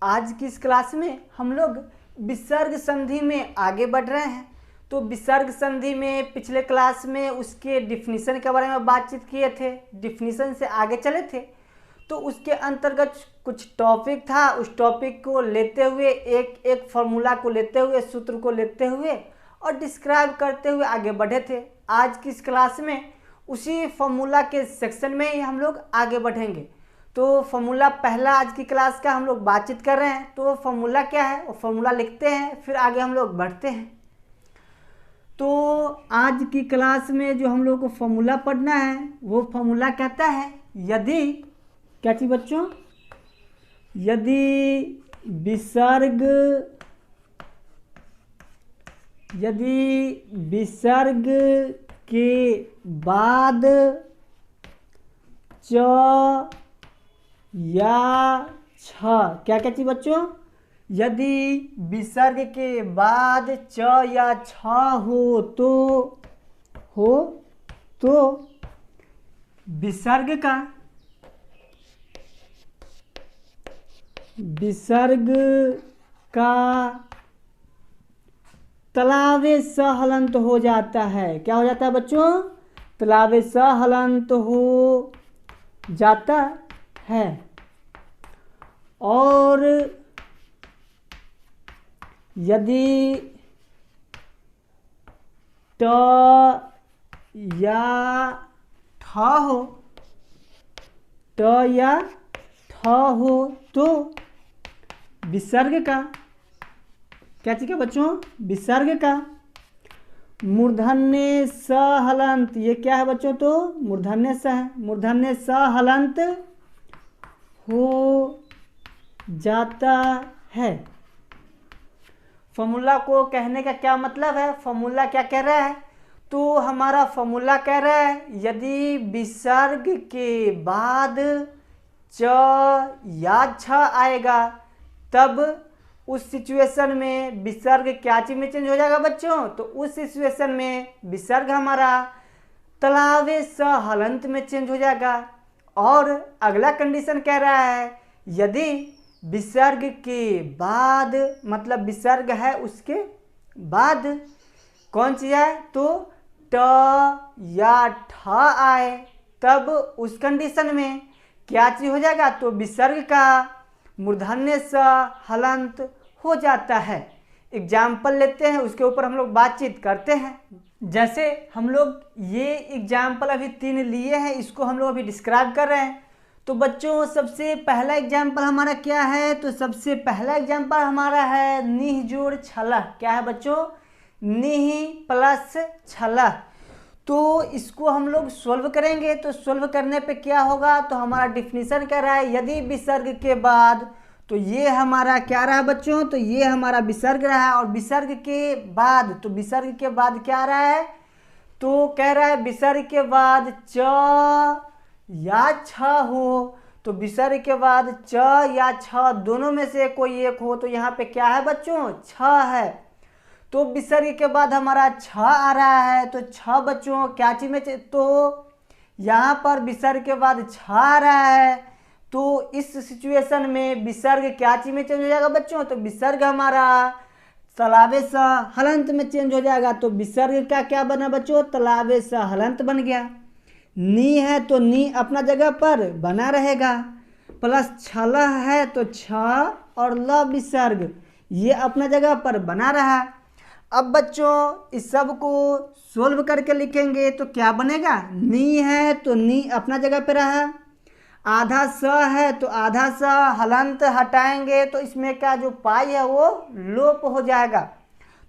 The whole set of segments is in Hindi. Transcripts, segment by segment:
आज की इस क्लास में हम लोग विसर्ग संधि में आगे बढ़ रहे हैं। तो विसर्ग संधि में पिछले क्लास में उसके डिफिनीशन के बारे में बातचीत किए थे, डिफिनीशन से आगे चले थे। तो उसके अंतर्गत कुछ टॉपिक था, उस टॉपिक को लेते हुए एक एक फार्मूला को लेते हुए, सूत्र को लेते हुए और डिस्क्राइब करते हुए आगे बढ़े थे। आज की इस क्लास में उसी फार्मूला के सेक्शन में ही हम लोग आगे बढ़ेंगे। तो फार्मूला पहला आज की क्लास का हम लोग बातचीत कर रहे हैं। तो फार्मूला क्या है, वो फार्मूला लिखते हैं, फिर आगे हम लोग बढ़ते हैं। तो आज की क्लास में जो हम लोग को फार्मूला पढ़ना है वो फार्मूला कहता है, यदि क्या चीज बच्चों, यदि विसर्ग के बाद च या छ, क्या क्या चीज बच्चों, यदि विसर्ग के बाद च या छ हो तो विसर्ग का तलावे स हलंत हो जाता है। क्या हो जाता है बच्चों, तलावे स हलंत हो जाता है। और यदि ट या ठ हो तो विसर्ग का क्या चीज है बच्चों, विसर्ग का मूर्धन्य स हलंत, ये क्या है बच्चों, तो मूर्धन्य स है, मूर्धन्य स हलंत हो जाता है। फॉर्मूला को कहने का क्या मतलब है, फॉर्मूला क्या कह रहा है, तो हमारा फॉर्मूला कह रहा है यदि विसर्ग के बाद च या छ आएगा तब उस सिचुएशन में विसर्ग क्या चीज में चेंज हो जाएगा बच्चों, तो उस सिचुएशन में विसर्ग हमारा तलावे स हलंत में चेंज हो जाएगा। और अगला कंडीशन कह रहा है यदि विसर्ग के बाद, मतलब विसर्ग है उसके बाद कौन चीज है, तो ट या ठ आए तब उस कंडीशन में क्या चीज हो जाएगा, तो विसर्ग का मूर्धन्य स हलंत हो जाता है। एग्जाम्पल लेते हैं, उसके ऊपर हम लोग बातचीत करते हैं। जैसे हम लोग ये एग्जाम्पल अभी 3 लिए हैं, इसको हम लोग अभी डिस्क्राइब कर रहे हैं। तो बच्चों सबसे पहला एग्जाम्पल हमारा क्या है, तो सबसे पहला एग्जाम्पल हमारा है निह जोड़ छलह। क्या है बच्चों, निह प्लस छलह। तो इसको हम लोग सोल्व करेंगे। तो सोल्व करने पे क्या होगा, तो हमारा डिफिनीशन कह रहा है यदि विसर्ग के बाद, तो ये हमारा क्या रहा बच्चों, तो ये हमारा विसर्ग रहा है। और विसर्ग के बाद, तो विसर्ग के बाद क्या रहा है, तो कह रहा है विसर्ग के बाद च या छ हो, तो विसर्ग के बाद च या छ दोनों में से कोई एक हो, तो यहाँ पे क्या है बच्चों, छ है। तो विसर्ग के बाद हमारा छ आ रहा है, तो छ बच्चों क्या चीज में, तो यहाँ पर विसर्ग के बाद छ आ रहा है, तो इस सिचुएशन में विसर्ग क्या चीज में चेंज हो जाएगा बच्चों, तो विसर्ग हमारा तलावे स हलंत में चेंज हो जाएगा। तो विसर्ग का क्या बना बच्चों, तलावे स हलंत बन गया। नी है तो नी अपना जगह पर बना रहेगा, प्लस छलह है तो छ और ल विसर्ग ये अपना जगह पर बना रहा। अब बच्चों इस सब को सोल्व करके लिखेंगे तो क्या बनेगा, नी है तो नी अपना जगह पे रहा, आधा स है तो आधा स हलंत हटाएंगे तो इसमें का जो पाई है वो लोप हो जाएगा।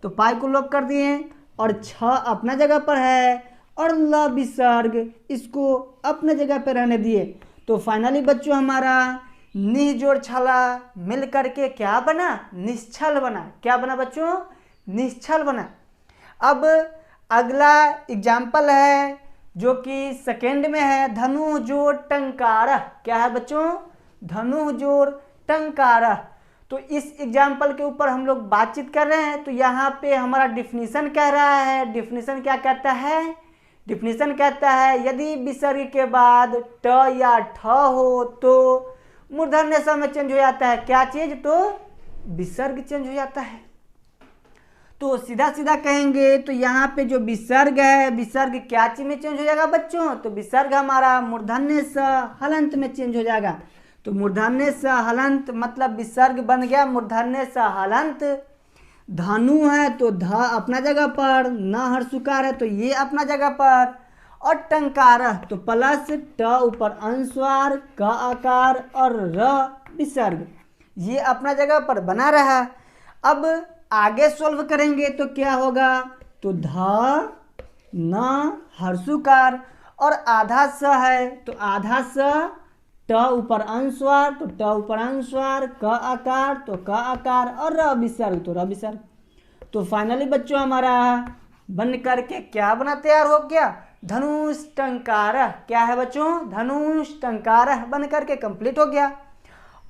तो पाई को लोप कर दिए और छ अपना जगह पर है और ल विसर्ग इसको अपने जगह पे रहने दिए। तो फाइनली बच्चों हमारा निह जोड़ छला मिल करके क्या बना, निश्चल बना। क्या बना बच्चों, निश्चल बना। अब अगला एग्जाम्पल है जो कि सेकेंड में है, धनु जोड़ टंकारह। क्या है बच्चों, धनु जोड़ टंकारह। तो इस एग्जाम्पल के ऊपर हम लोग बातचीत कर रहे हैं। तो यहाँ पे हमारा डिफिनीशन कह रहा है, डिफिनीशन क्या कहता है, डिफिनीशन कहता है यदि विसर्ग के बाद ट या ठ हो तो मूर्धन्य स में चेंज हो जाता है क्या चीज, तो विसर्ग चेंज हो जाता है। तो सीधा सीधा कहेंगे तो यहाँ पे जो विसर्ग है, विसर्ग क्या चीज में चेंज हो जाएगा बच्चों, तो विसर्ग हमारा मूर्धन्य स हलंत में चेंज हो जाएगा। तो मूर्धन्य स हलंत मतलब विसर्ग बन गया मूर्धन्य स हलंत। धनु है तो ध अपना जगह पर, न हर्षुकार है तो ये अपना जगह पर, और टंकार तो प्लस ट ऊपर अनुस्वार क आकार और र विसर्ग, ये अपना जगह पर बना रहा। अब आगे सोल्व करेंगे तो क्या होगा, तो ध न हर्षुकार और आधा स है तो आधा स, ट ऊपर अनुस्वार तो ट ऊपर अनुस्वार, क आकार तो क आकार और र विसर्ग तो र विसर्ग। तो फाइनली बच्चों हमारा बन करके क्या बना तैयार हो गया, धनुष टंकार। क्या है बच्चों, धनुष टंकार बन करके कंप्लीट हो गया।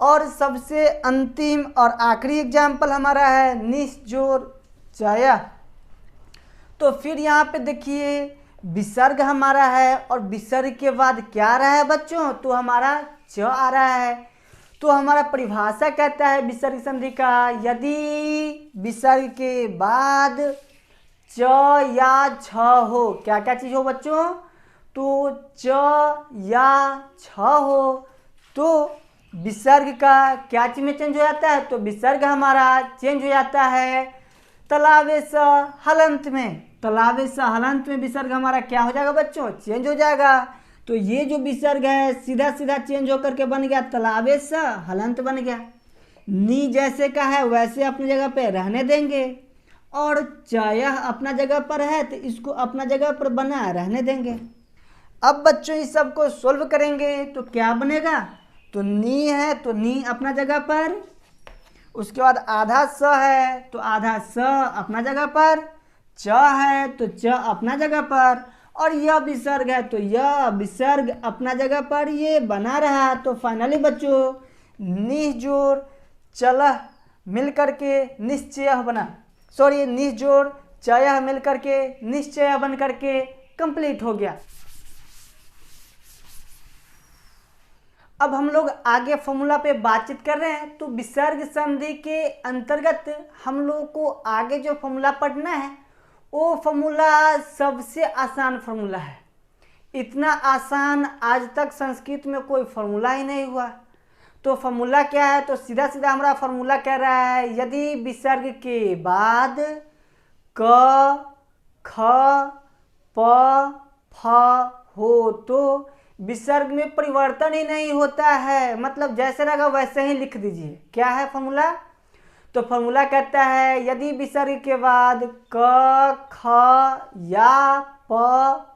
और सबसे अंतिम और आखिरी एग्जाम्पल हमारा है निश्चोर चय। तो फिर यहाँ पे देखिए विसर्ग हमारा है और विसर्ग के बाद क्या आ रहा है बच्चों, तो हमारा च आ रहा है। तो हमारा परिभाषा कहता है विसर्ग संधि का, यदि विसर्ग के बाद च या छ हो, क्या क्या चीज हो बच्चों, तो च या छ हो तो विसर्ग का क्या चीज में चेंज हो जाता है, तो विसर्ग हमारा चेंज हो जाता है तलावेश हलंत में। तलावेश हलंत में विसर्ग हमारा क्या हो जाएगा बच्चों, चेंज हो जाएगा। तो ये जो विसर्ग है सीधा सीधा चेंज होकर के बन गया तलावेश हलंत बन गया। नी जैसे का है वैसे अपनी जगह पे रहने देंगे, और चय अपना जगह पर है तो इसको अपना जगह पर बना रहने देंगे। अब बच्चों इस सब को सोल्व करेंगे तो क्या बनेगा, तो नी है तो नी अपना जगह पर, उसके बाद आधा स है तो आधा स अपना जगह पर, च है तो च अपना जगह पर, और यह विसर्ग है तो यह विसर्ग अपना जगह पर ये बना रहा। तो फाइनली बच्चों निजोड़ चलह मिल करके निश्चय बना, सॉरी निजोड़ चय मिल करके निश्चय बन करके कंप्लीट हो गया। अब हम लोग आगे फॉर्मूला पे बातचीत कर रहे हैं। तो विसर्ग संधि के अंतर्गत हम लोग को आगे जो फॉर्मूला पढ़ना है वो फॉर्मूला सबसे आसान फॉर्मूला है। इतना आसान आज तक संस्कृत में कोई फॉर्मूला ही नहीं हुआ। तो फॉर्मूला क्या है, तो सीधा सीधा हमारा फॉर्मूला कह रहा है, यदि विसर्ग के बाद क ख प फ हो तो विसर्ग में परिवर्तन ही नहीं होता है, मतलब जैसे रहेगा वैसे ही लिख दीजिए। क्या है फॉर्मूला, तो फॉर्मूला कहता है यदि विसर्ग के बाद क ख या प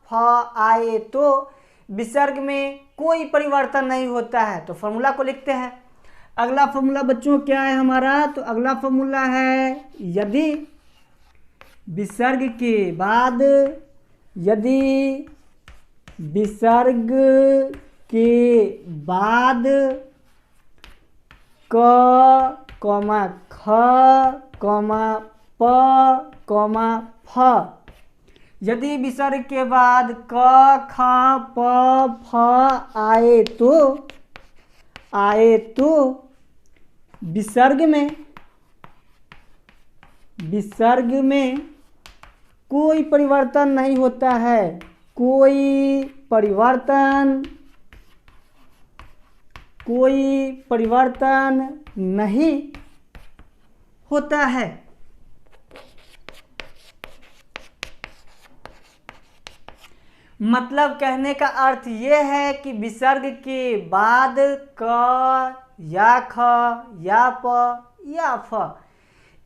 फ आए तो विसर्ग में कोई परिवर्तन नहीं होता है। तो फॉर्मूला को लिखते हैं। अगला फॉर्मूला बच्चों क्या है हमारा, तो अगला फॉर्मूला है यदि विसर्ग के बाद, यदि विसर्ग के बाद क कॉमा ख कॉमा प कॉमा फ, यदि विसर्ग के बाद क ख प फ आए तो विसर्ग में कोई परिवर्तन नहीं होता है, कोई परिवर्तन नहीं होता है। मतलब कहने का अर्थ ये है कि विसर्ग के बाद क या ख या प या फ,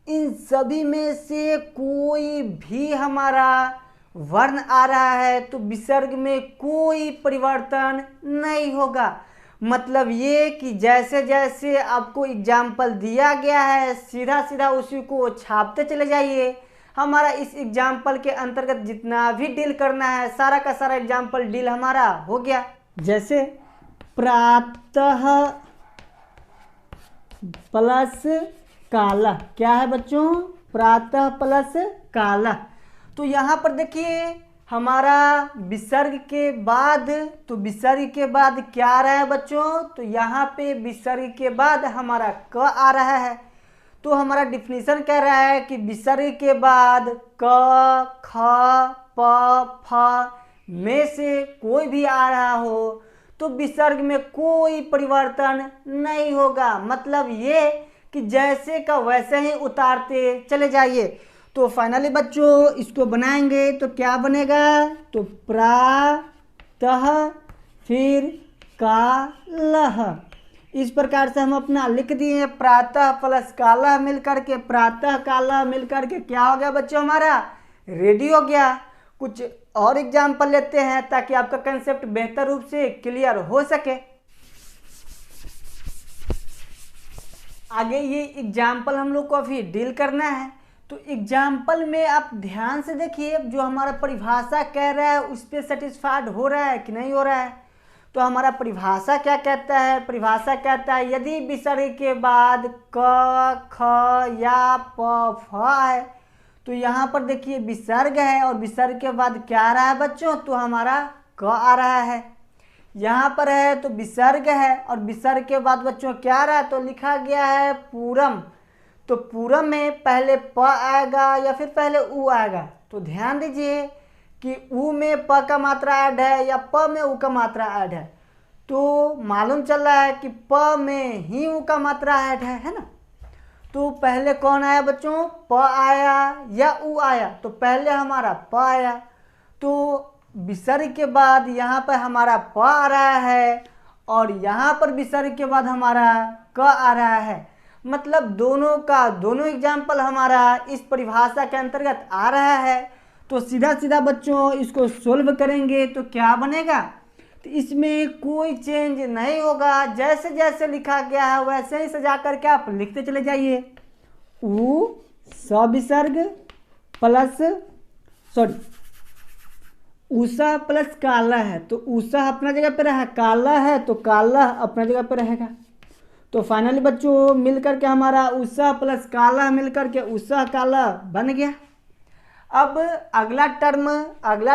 इन सभी में से कोई भी हमारा वर्ण आ रहा है तो विसर्ग में कोई परिवर्तन नहीं होगा। मतलब ये कि जैसे जैसे आपको एग्जाम्पल दिया गया है सीधा सीधा उसी को छापते चले जाइए। हमारा इस एग्जाम्पल के अंतर्गत जितना भी डील करना है सारा का सारा एग्जाम्पल डील हमारा हो गया। जैसे प्रातः प्लस काला, क्या है बच्चों, प्रातः प्लस काला। तो यहाँ पर देखिए हमारा विसर्ग के बाद, तो विसर्ग के बाद क्या आ रहा है बच्चों, तो यहाँ पे विसर्ग के बाद हमारा क आ रहा है। तो हमारा डिफिनीशन कह रहा है कि विसर्ग के बाद क, ख, प, फ में से कोई भी आ रहा हो तो विसर्ग में कोई परिवर्तन नहीं होगा। मतलब ये कि जैसे का वैसे ही उतारते चले जाइए। तो फाइनली बच्चों इसको बनाएंगे तो क्या बनेगा, तो प्रातः फिर कालः, इस प्रकार से हम अपना लिख दिए। प्रातः प्लस कालः मिल करके, प्रातः कालः मिल करके क्या हो गया बच्चों, हमारा रेडी हो गया। कुछ और एग्जाम्पल लेते हैं ताकि आपका कंसेप्ट बेहतर रूप से क्लियर हो सके। आगे ये एग्जाम्पल हम लोग को अभी डील करना है। तो एग्जाम्पल में आप ध्यान से देखिए, जो हमारा परिभाषा कह रहा है उस पर सेटिस्फाइड हो रहा है कि नहीं हो रहा है। तो हमारा परिभाषा क्या कहता है, परिभाषा कहता है यदि विसर्ग के बाद क, ख या प, फ है तो यहाँ पर देखिए विसर्ग है और विसर्ग के बाद क्या आ रहा है बच्चों, तो हमारा क आ रहा है। यहाँ पर है तो विसर्ग है और विसर्ग के बाद बच्चों क्या आ रहा है, तो लिखा गया है पूरम। तो पूरम में पहले प आएगा या फिर पहले उ आएगा। तो ध्यान दीजिए कि उ में प का मात्रा ऐड है या प में उ का मात्रा ऐड है। तो मालूम चल रहा है कि प में ही उ का मात्रा ऐड है ना। तो पहले कौन आया बच्चों, प आया या उ आया, तो पहले हमारा प आया। तो विसर्ग के बाद यहाँ पर हमारा प आ रहा है और यहाँ पर विसर्ग के बाद हमारा क आ रहा है। मतलब दोनों का दोनों एग्जाम्पल हमारा इस परिभाषा के अंतर्गत आ रहा है। तो सीधा सीधा बच्चों इसको सोल्व करेंगे तो क्या बनेगा, तो इसमें कोई चेंज नहीं होगा। जैसे जैसे लिखा गया है वैसे ही सजा करके आप लिखते चले जाइए। उ सविसर्ग प्लस उषा प्लस काला है, तो उषा अपना जगह पे रहा, काला है तो काला अपना जगह पे रहेगा। तो फाइनली बच्चों मिल करके हमारा उषा प्लस काला मिल करके उषा काला बन गया। अब अगला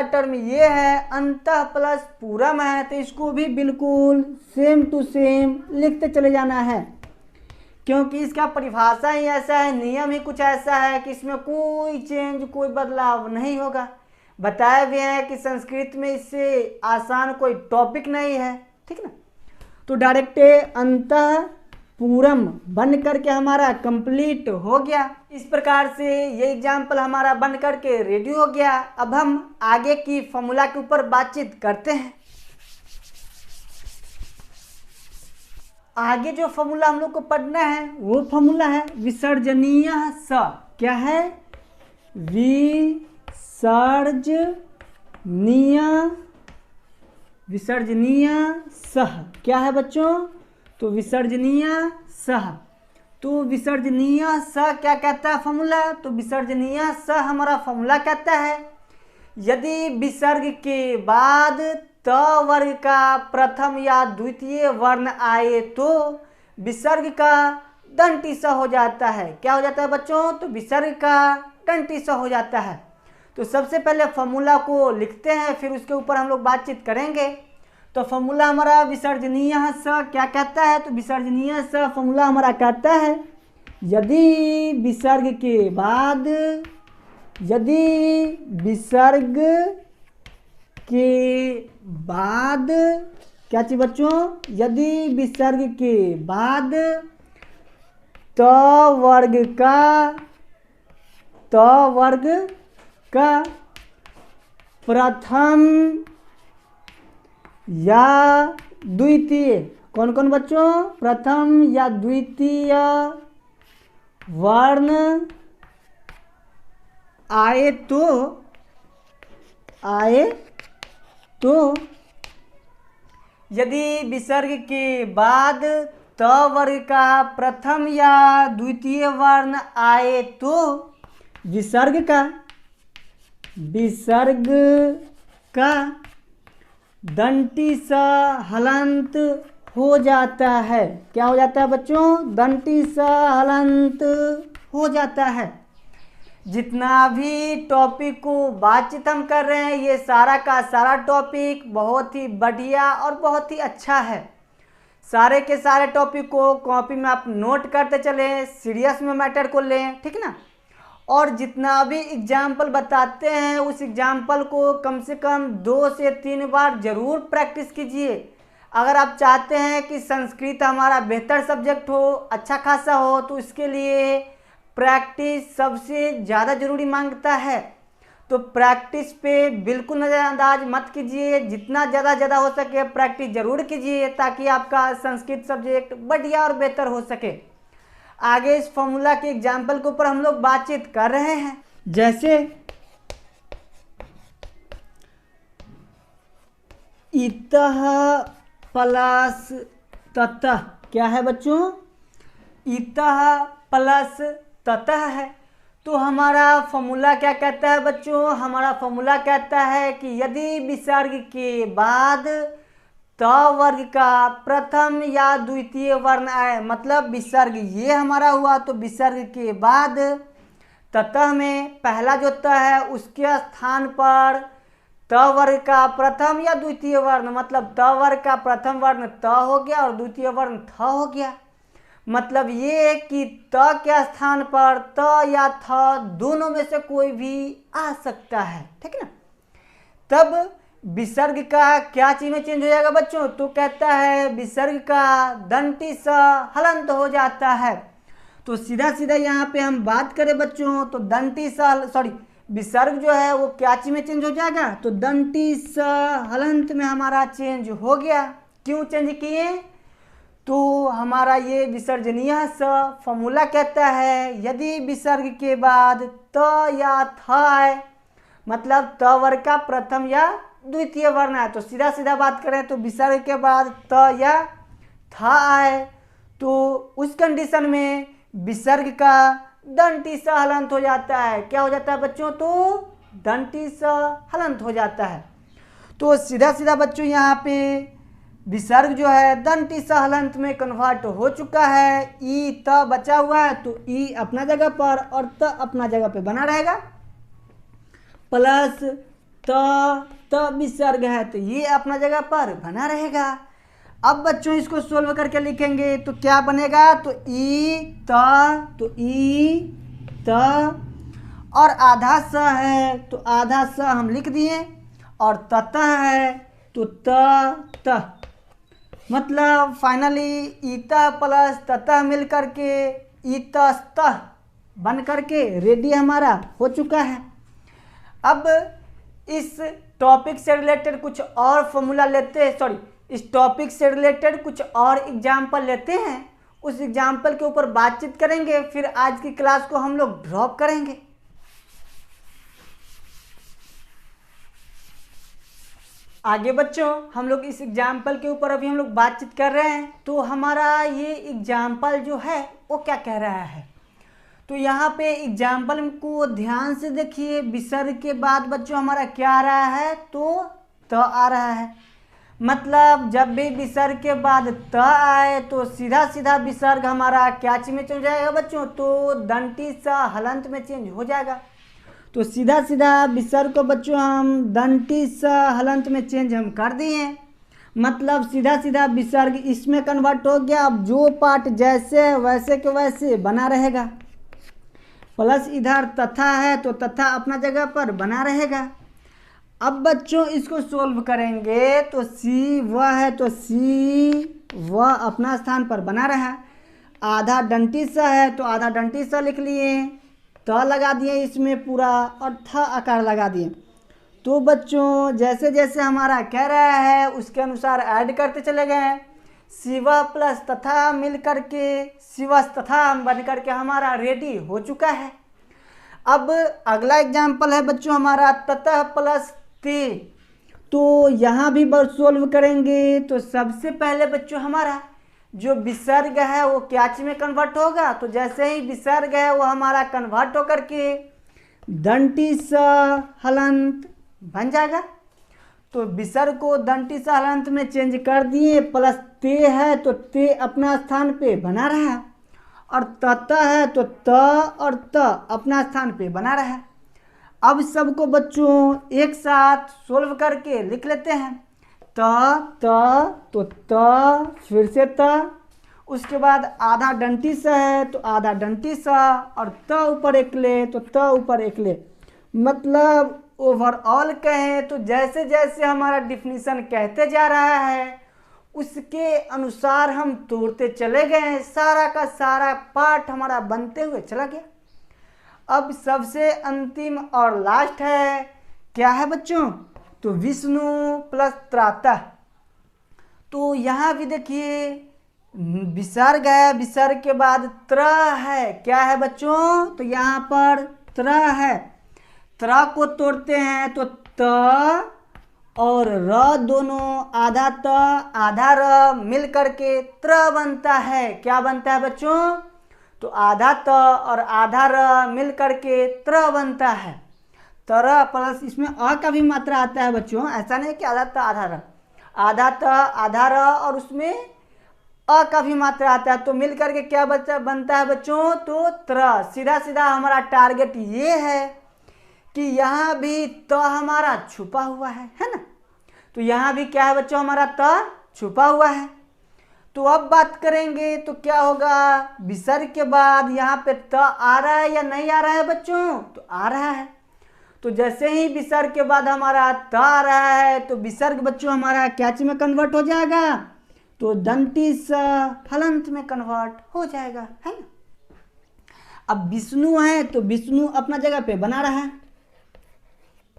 टर्म ये है अंतः प्लस पूरम है, तो इसको भी बिल्कुल सेम टू सेम लिखते चले जाना है, क्योंकि इसका परिभाषा ही ऐसा है, नियम ही कुछ ऐसा है कि इसमें कोई चेंज कोई बदलाव नहीं होगा। बताया भी है कि संस्कृत में इससे आसान कोई टॉपिक नहीं है, ठीक ना। तो डायरेक्ट अंतः पूरम बन करके हमारा कंप्लीट हो गया। इस प्रकार से ये एग्जाम्पल हमारा बन करके रेडी हो गया। अब हम आगे की फॉर्मूला के ऊपर बातचीत करते हैं। आगे जो फॉर्मूला हम लोग को पढ़ना है वो फॉर्मूला है विसर्जनीय स। क्या है, विसर्जनीय सह। क्या है बच्चों, तो विसर्जनीय सह। तो विसर्जनीय स क्या कहता है फॉर्मूला, तो विसर्जनीय स हमारा फॉर्मूला कहता है यदि विसर्ग के बाद त वर्ग का प्रथम या द्वितीय वर्ण आए तो विसर्ग का दंती स हो जाता है। क्या हो जाता है बच्चों, तो विसर्ग का दंती स हो जाता है। तो सबसे पहले फॉर्मूला को लिखते हैं, फिर उसके ऊपर हम लोग बातचीत करेंगे। तो फॉर्मूला हमारा विसर्जनीय स क्या कहता है, तो विसर्जनीय स फॉर्मूला हमारा कहता है यदि विसर्ग के बाद क्या चीज बच्चों, यदि विसर्ग के बाद त वर्ग का प्रथम या द्वितीय, कौन कौन बच्चों, प्रथम या द्वितीय वर्ण आए तो यदि विसर्ग के बाद त वर्ग का प्रथम या द्वितीय वर्ण आए तो विसर्ग का दंती स हलंत हो जाता है। क्या हो जाता है बच्चों, दंती स हलंत हो जाता है। जितना भी टॉपिक को बातचीत हम कर रहे हैं ये सारा का सारा टॉपिक बहुत ही बढ़िया और बहुत ही अच्छा है। सारे के सारे टॉपिक को कॉपी में आप नोट करते चलें, सीरियस में मैटर को लें, ठीक ना। और जितना भी एग्जाम्पल बताते हैं उस एग्जाम्पल को कम से कम 2 से 3 बार ज़रूर प्रैक्टिस कीजिए। अगर आप चाहते हैं कि संस्कृत हमारा बेहतर सब्जेक्ट हो, अच्छा खासा हो, तो इसके लिए प्रैक्टिस सबसे ज़्यादा ज़रूरी मांगता है। तो प्रैक्टिस पे बिल्कुल नज़रअंदाज मत कीजिए, जितना ज़्यादा हो सके प्रैक्टिस ज़रूर कीजिए ताकि आपका संस्कृत सब्जेक्ट बढ़िया और बेहतर हो सके। आगे इस फॉर्मूला के एग्जाम्पल के ऊपर हम लोग बातचीत कर रहे हैं। जैसे इतः प्लस ततः, क्या है बच्चों? इतः प्लस ततः है। तो हमारा फॉर्मूला क्या कहता है बच्चों? हमारा फॉर्मूला कहता है कि यदि विसर्ग के बाद त वर्ग का प्रथम या द्वितीय वर्ण आए, मतलब विसर्ग ये हमारा हुआ तो विसर्ग के बाद ततः में पहला जो त है उसके स्थान पर त वर्ग का प्रथम या द्वितीय वर्ण, मतलब त वर्ग का प्रथम वर्ण त हो गया और द्वितीय वर्ण थ हो गया। मतलब ये कि त के स्थान पर त या थ दोनों में से कोई भी आ सकता है, ठीक ना। तब विसर्ग का क्या चीज में चेंज हो जाएगा बच्चों? तो कहता है विसर्ग का दंती स हलंत हो जाता है। तो सीधा सीधा यहाँ पे हम बात करें बच्चों तो दंती स विसर्ग जो है वो क्या चीज में चेंज हो जाएगा? तो दंती स हलंत में हमारा चेंज हो गया। क्यों चेंज किए? तो हमारा ये विसर्जनीय स फॉर्मूला कहता है यदि विसर्ग के बाद त या थ आए, मतलब त वर्ग का प्रथम या द्वितीय वर्ण है, तो सीधा सीधा बात करें तो विसर्ग के बाद त या थ आए तो उस कंडीशन में विसर्ग का दंती स हलंत हो जाता है। क्या हो जाता है बच्चों? तो दंती स हलंत हो जाता है। तो सीधा सीधा बच्चों यहाँ पे विसर्ग जो है दंती स हलंत में कन्वर्ट हो चुका है। ई त बचा हुआ है तो ई अपना जगह पर और त अपना जगह पे बना रहेगा, प्लस त विसर्ग है तो ये अपना जगह पर बना रहेगा। अब बच्चों इसको सोल्व करके लिखेंगे तो क्या बनेगा? तो ई त और आधा स है तो आधा स हम लिख दिए और ततः है तो त, मतलब फाइनली ईतः प्लस ततः मिल करके ईतस्तः बन करके रेडी हमारा हो चुका है। अब इस टॉपिक से रिलेटेड कुछ और फॉर्मूला लेते हैं, इस टॉपिक से रिलेटेड कुछ और एग्जाम्पल लेते हैं, उस एग्जाम्पल के ऊपर बातचीत करेंगे, फिर आज की क्लास को हम लोग ड्रॉप करेंगे। आगे बच्चों हम लोग इस एग्जाम्पल के ऊपर अभी हम लोग बातचीत कर रहे हैं। तो हमारा ये एग्जाम्पल जो है वो क्या कह रहा है? तो यहाँ पे एग्जाम्पल को ध्यान से देखिए। विसर्ग के बाद बच्चों हमारा क्या आ रहा है? तो त आ रहा है। मतलब जब भी विसर्ग के बाद त आए तो सीधा सीधा विसर्ग हमारा क्या चीज में चेंज हो जाएगा बच्चों? तो दंती स हलंत में चेंज हो जाएगा। तो सीधा सीधा विसर्ग को बच्चों हम दंती स हलंत में चेंज हम कर दिए, मतलब सीधा सीधा विसर्ग इसमें कन्वर्ट हो गया। अब जो पार्ट जैसे वैसे के वैसे बना रहेगा, प्लस इधर तथा है तो तथा अपना जगह पर बना रहेगा। अब बच्चों इसको सोल्व करेंगे तो सी वह है तो सी वह अपना स्थान पर बना रहा। आधा डंटी स है तो आधा डंटी स लिख लिए, त लगा दिए इसमें पूरा और थ आकार लगा दिए। तो बच्चों जैसे जैसे हमारा कह रहा है उसके अनुसार ऐड करते चले गए। शिव प्लस तथा मिल करके शिवस तथा बन करके हमारा रेडी हो चुका है। अब अगला एग्जाम्पल है बच्चों हमारा ततः प्लस ते। तो यहाँ भी सोल्व करेंगे तो सबसे पहले बच्चों हमारा जो विसर्ग है वो क्या चीज में कन्वर्ट होगा? तो जैसे ही विसर्ग है वो हमारा कन्वर्ट होकर के दंती स हलंत बन जाएगा। तो विसर्ग को दंती स हलंत में चेंज कर दिए, प्लस ते है तो ते अपना स्थान पे बना रहा। और त है तो त और त अपना स्थान पे बना रहा। अब सबको बच्चों एक साथ सोल्व करके लिख लेते हैं। त तो त, फिर से त, उसके बाद आधा डंटी सा है तो आधा डंटी सा, और त ऊपर एक ले तो त ऊपर एक ले। मतलब ओवरऑल कहें तो जैसे जैसे हमारा डिफिनीशन कहते जा रहा है उसके अनुसार हम तोड़ते चले गए, सारा का सारा पार्ट हमारा बनते हुए चला गया। अब सबसे अंतिम और लास्ट है, क्या है बच्चों? तो विष्णु प्लस त्राता। तो यहाँ भी देखिए विसर्ग है, विसर्ग के बाद त्र है। क्या है बच्चों? तो यहाँ पर त्र है। त्र को तोड़ते हैं तो त और र दोनों आधा त आधा र मिल करके त्र बनता है। क्या बनता है बच्चों? तो आधा त और आधा र मिल करके त्र बनता है। तर प्लस इसमें अ का भी मात्रा आता है बच्चों, ऐसा नहीं कि आधा त आधा र, आधा त आधा र और उसमें अ का भी मात्रा आता है, तो मिल करके क्या बनता है बच्चों? तो त्र। सीधा सीधा हमारा टारगेट ये है कि यहाँ भी त हमारा छुपा हुआ है ना। तो यहाँ भी क्या है बच्चों? हमारा त छुपा हुआ है। तो अब बात करेंगे तो क्या होगा? विसर्ग के बाद यहाँ पे त आ रहा है या नहीं आ रहा है बच्चों? तो आ रहा है। तो जैसे ही विसर्ग के बाद हमारा त आ रहा है तो विसर्ग बच्चों हमारा क्या चीज में कन्वर्ट हो जाएगा? तो दंती स हलंत में कन्वर्ट हो जाएगा, है ना। अब विष्णु है तो विष्णु अपना जगह पे बना रहा है,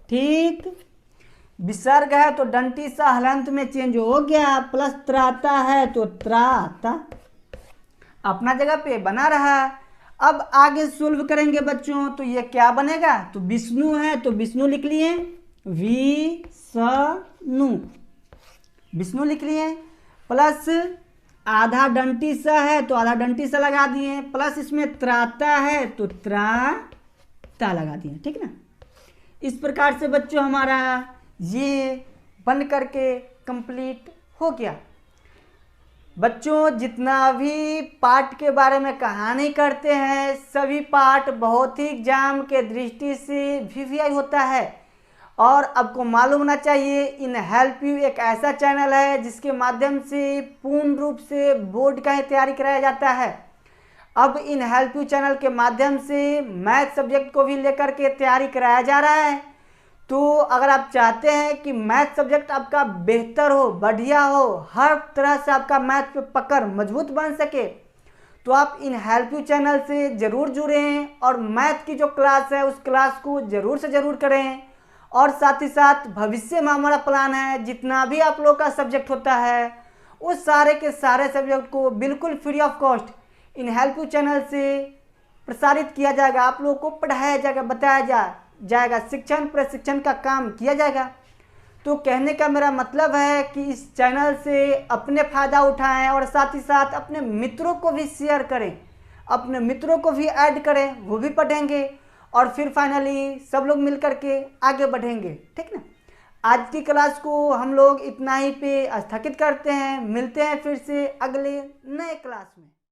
ठीक। विसर्ग है तो दंती सा हलंत में चेंज हो गया, प्लस त्राता है तो त्राता अपना जगह पे बना रहा। अब आगे सोल्व करेंगे बच्चों तो ये क्या बनेगा? तो विष्णु है तो विष्णु लिख लिए, विष्णु विष्णु लिख लिए, प्लस आधा डंटी सा है तो आधा डंटी सा लगा दिए, प्लस इसमें त्राता है तो त्राता लगा दिए, ठीक ना। इस प्रकार से बच्चों हमारा ये बन करके कंप्लीट हो गया। बच्चों जितना भी पार्ट के बारे में कहानी करते हैं सभी पार्ट बहुत ही एग्जाम के दृष्टि से वीवीआई होता है। और आपको मालूम होना चाहिए इन हेल्प यू एक ऐसा चैनल है जिसके माध्यम से पूर्ण रूप से बोर्ड का ही तैयारी कराया जाता है। अब इन हेल्प यू चैनल के माध्यम से मैथ सब्जेक्ट को भी लेकर के तैयारी कराया जा रहा है। तो अगर आप चाहते हैं कि मैथ सब्जेक्ट आपका बेहतर हो, बढ़िया हो, हर तरह से आपका मैथ पे पकड़ मजबूत बन सके, तो आप इन हेल्प यू चैनल से ज़रूर जुड़ें और मैथ की जो क्लास है उस क्लास को ज़रूर से ज़रूर करें। और साथ ही साथ भविष्य में हमारा प्लान है जितना भी आप लोग का सब्जेक्ट होता है उस सारे के सारे सब्जेक्ट को बिल्कुल free of cost in help you channel से प्रसारित किया जाएगा, आप लोगों को पढ़ाया जाएगा, बताया जाएगा, शिक्षण प्रशिक्षण का काम किया जाएगा। तो कहने का मेरा मतलब है कि इस चैनल से अपने फ़ायदा उठाएं और साथ ही साथ अपने मित्रों को भी शेयर करें, अपने मित्रों को भी ऐड करें, वो भी पढ़ेंगे और फिर फाइनली सब लोग मिल करके आगे बढ़ेंगे, ठीक ना। आज की क्लास को हम लोग इतना ही पे स्थगित करते हैं, मिलते हैं फिर से अगले नए क्लास में।